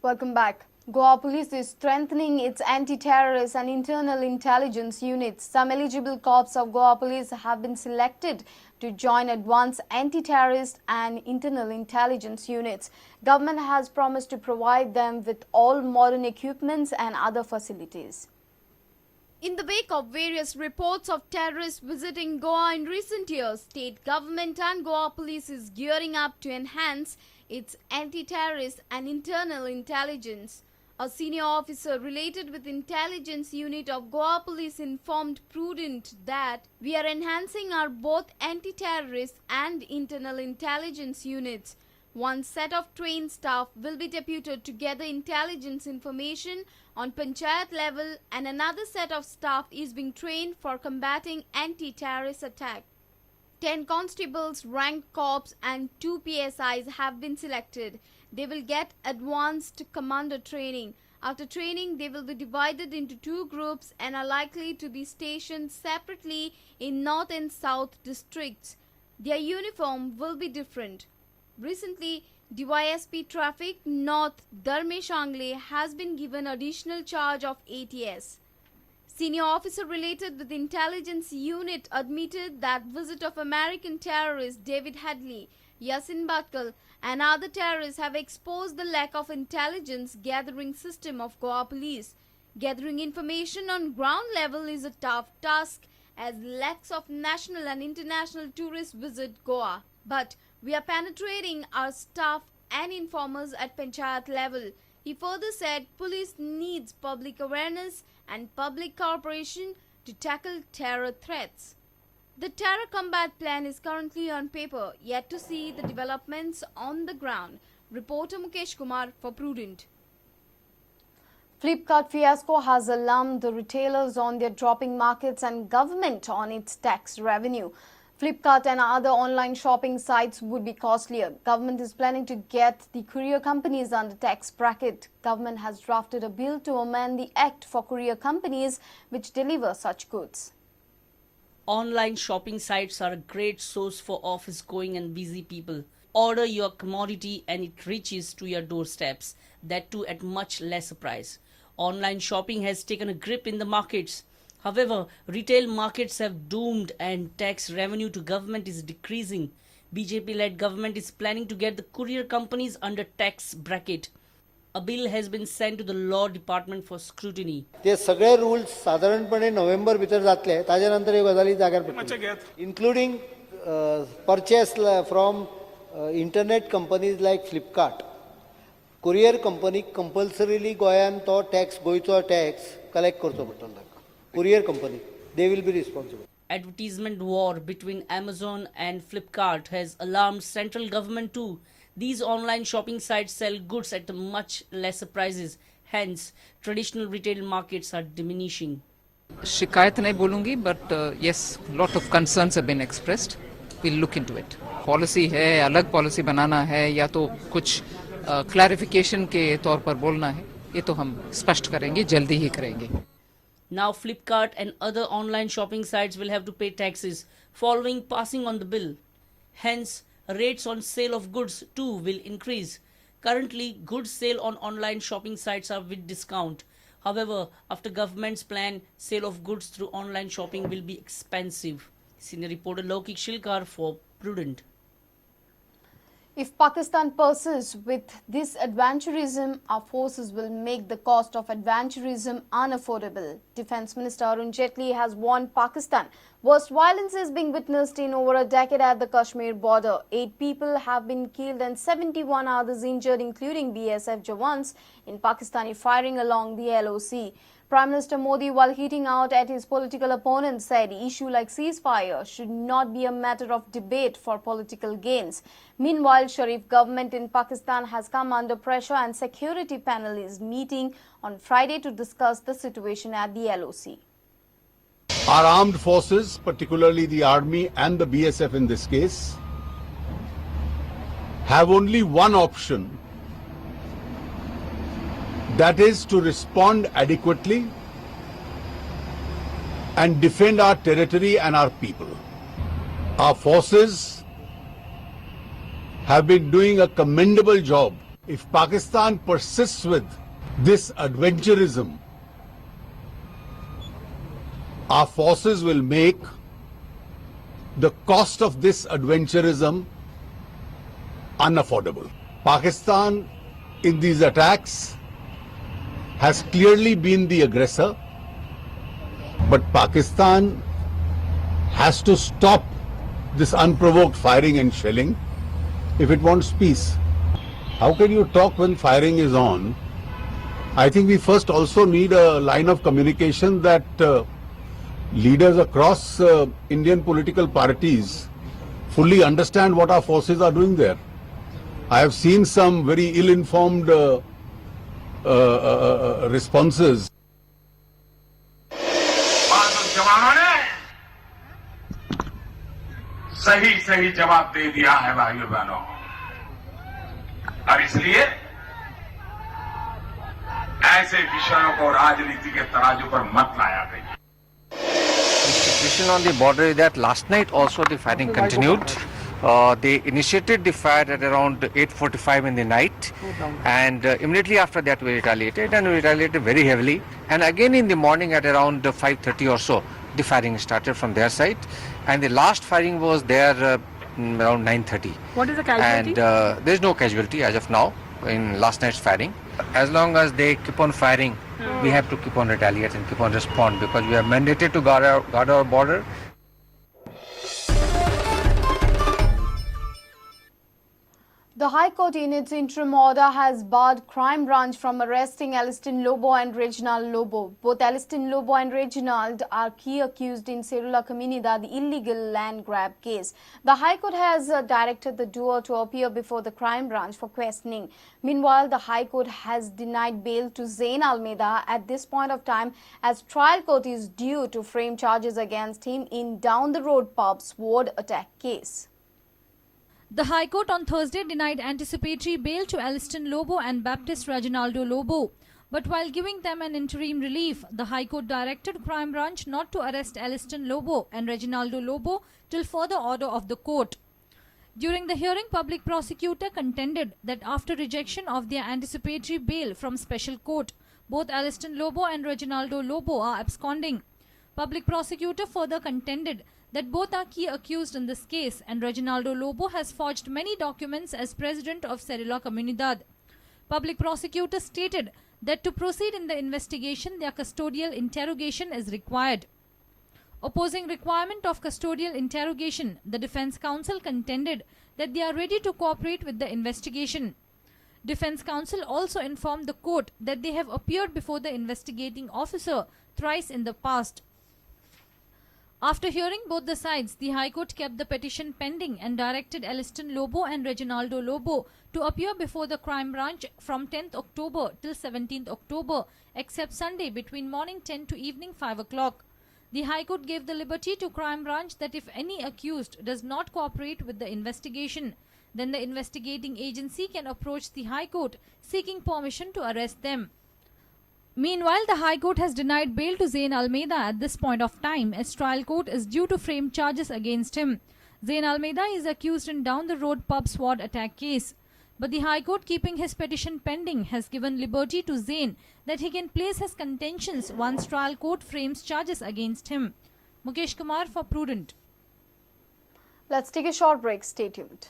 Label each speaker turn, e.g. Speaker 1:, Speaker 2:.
Speaker 1: Welcome back. Goa Police is strengthening its anti-terrorist and internal intelligence units. Some eligible corps of Goa Police have been selected to join advanced anti-terrorist and internal intelligence units. Government has promised to provide them with all modern equipments and other facilities. In the wake of various reports of terrorists visiting Goa in recent years, state government and Goa Police is gearing up to enhance its anti-terrorist and internal intelligence. A senior officer related with intelligence unit of Goa Police informed Prudent that we are enhancing our both anti-terrorist and internal intelligence units. One set of trained staff will be deputed to gather intelligence information on panchayat level, and another set of staff is being trained for combating anti-terrorist attack. 10 constables, ranked corps and 2 PSIs have been selected. They will get advanced commando training. After training, they will be divided into 2 groups and are likely to be stationed separately in North and South districts. Their uniform will be different. Recently, DYSP Traffic North Dharmesh Angle has been given additional charge of ATS. Senior officer related with intelligence unit admitted that visit of American terrorist David Hadley, Yasin Bhatkal and other terrorists have exposed the lack of intelligence gathering system of Goa Police. Gathering information on ground level is a tough task as lakhs of national and international tourists visit Goa. But we are penetrating our staff and informers at panchayat level. He further said police needs public awareness and public cooperation to tackle terror threats. The terror combat plan is currently on paper, yet to see the developments on the ground. Reporter Mukesh Kumar for Prudent. Flipkart fiasco has alarmed the retailers on their dropping markets and government on its tax revenue. Flipkart and other online shopping sites would be costlier. Government is planning to get the courier companies under tax bracket. Government has drafted a bill to amend the Act for courier companies which deliver such goods.
Speaker 2: Online shopping sites are a great source for office-going and busy people. Order your commodity and it reaches to your doorsteps, that too at much lesser price. Online shopping has taken a grip in the markets. However, retail markets have doomed and tax revenue to government is decreasing. BJP-led government is planning to get the courier companies under tax bracket. A bill has been sent to the law department for scrutiny.
Speaker 3: ते सगळे rules साधारणपणे नोव्हेंबर भितर जातले ताजे नंतर हे गजाली जाग्यार पडटले including purchase from internet companies like Flipkart courier कंपनीक कंपल्सरीली गोंयान तो टॅक्स गोंयचो टॅक्स कलेक्ट करचो पडटलो ताका courier company, they will be responsible.
Speaker 2: Advertisement war between Amazon and Flipkart has alarmed central government too. These online shopping sites sell goods at much lesser prices. Hence, traditional retail markets are diminishing.
Speaker 4: शिकायत नहीं बोलूँगी, but yes, lot of concerns have been expressed. We'll look into it. Policy है, अलग policy बनाना है, या तो कुछ clarification के तौर पर बोलना है, ये तो हम स्पष्ट करेंगे, जल्दी ही करेंगे.
Speaker 2: Now Flipkart and other online shopping sites will have to pay taxes following passing on the bill. Hence, rates on sale of goods too will increase. Currently, goods sale on online shopping sites are with discount. However, after government's plan, sale of goods through online shopping will be expensive. Senior reporter Lokik Shilkar for Prudent.
Speaker 1: If Pakistan persists with this adventurism, our forces will make the cost of adventurism unaffordable. Defence Minister Arun Jaitley has warned Pakistan worst violence is being witnessed in over a decade at the Kashmir border. 8 people have been killed and 71 others injured, including BSF Jawans, in Pakistani firing along the LOC. Prime Minister Modi, while heating out at his political opponents, said issue like ceasefire should not be a matter of debate for political gains. Meanwhile, Sharif government in Pakistan has come under pressure and security panel is meeting on Friday to discuss the situation at the LOC.
Speaker 5: Our armed forces, particularly the army and the BSF in this case, have only one option. That is to respond adequately and defend our territory and our people. Our forces have been doing a commendable job If Pakistan persists with this adventurism, our forces will make the cost of this adventurism unaffordable. Pakistan in these attacks has clearly been the aggressor, but Pakistan has to stop this unprovoked firing and shelling if it wants peace. How can you talk when firing is on? I think we first also need a line of communication that leaders across Indian political parties fully understand what our forces are doing there. I have seen some very ill-informed responses.
Speaker 6: जवानों ने सही सही जवाब दे दिया है भाइयों बहनों, और इसलिए ऐसे विषयों को राजनीति के तराजू पर मत लाया गया।
Speaker 7: The situation on the border is that last night also the fighting continued. They initiated the fire at around 8:45 in the night, and immediately after that we retaliated, and we retaliated very heavily. And again in the morning at around 5:30 or so, the firing started from their side, and the last firing was there around 9:30.
Speaker 8: What is the casualty?
Speaker 7: And there is no casualty as of now in last night's firing. As long as they keep on firing, we have to keep on retaliate and keep on respond, because we are mandated to guard our border.
Speaker 1: The High Court in its interim order has barred Crime Branch from arresting ALISTON LOBO and Reginald LOBO. Both ALISTON LOBO and Reginald are key accused in Cerula Comunidad, the illegal land grab case. The High Court has directed the duo to appear before the Crime Branch for questioning. Meanwhile, the High Court has denied bail to Zain Almeida at this point of time, as trial court is due to frame charges against him in down-the-road pub's ward attack case.
Speaker 9: The High Court on Thursday denied anticipatory bail to ALISTON LOBO and Baptist Reginaldo LOBO. But while giving them an interim relief, the High Court directed Crime Branch not to arrest ALISTON LOBO and Reginaldo LOBO till further order of the court. During the hearing, public prosecutor contended that after rejection of their anticipatory bail from special court, both ALISTON LOBO and Reginaldo LOBO are absconding. Public prosecutor further contended that both are key accused in this case, and Reginaldo LOBO has forged many documents as president of Cerula Comunidad. Public prosecutor stated that to proceed in the investigation, their custodial interrogation is required. Opposing requirement of custodial interrogation, the defense counsel contended that they are ready to cooperate with the investigation. Defense counsel also informed the court that they have appeared before the investigating officer thrice in the past. After hearing both the sides, the High Court kept the petition pending and directed ALISTON LOBO and Reginaldo LOBO to appear before the Crime Branch from 10th October till 17th October, except Sunday between morning 10 to evening 5 o'clock. The High Court gave the liberty to Crime Branch that if any accused does not cooperate with the investigation, then the investigating agency can approach the High Court seeking permission to arrest them. Meanwhile, the High Court has denied bail to Zain Almeida at this point of time, as trial court is due to frame charges against him. Zain Almeida is accused in down-the-road pub sword attack case. But the High Court, keeping his petition pending, has given liberty to Zain that he can place his contentions once trial court frames charges against him. Mukesh Kumar for Prudent.
Speaker 1: Let's take a short break. Stay tuned.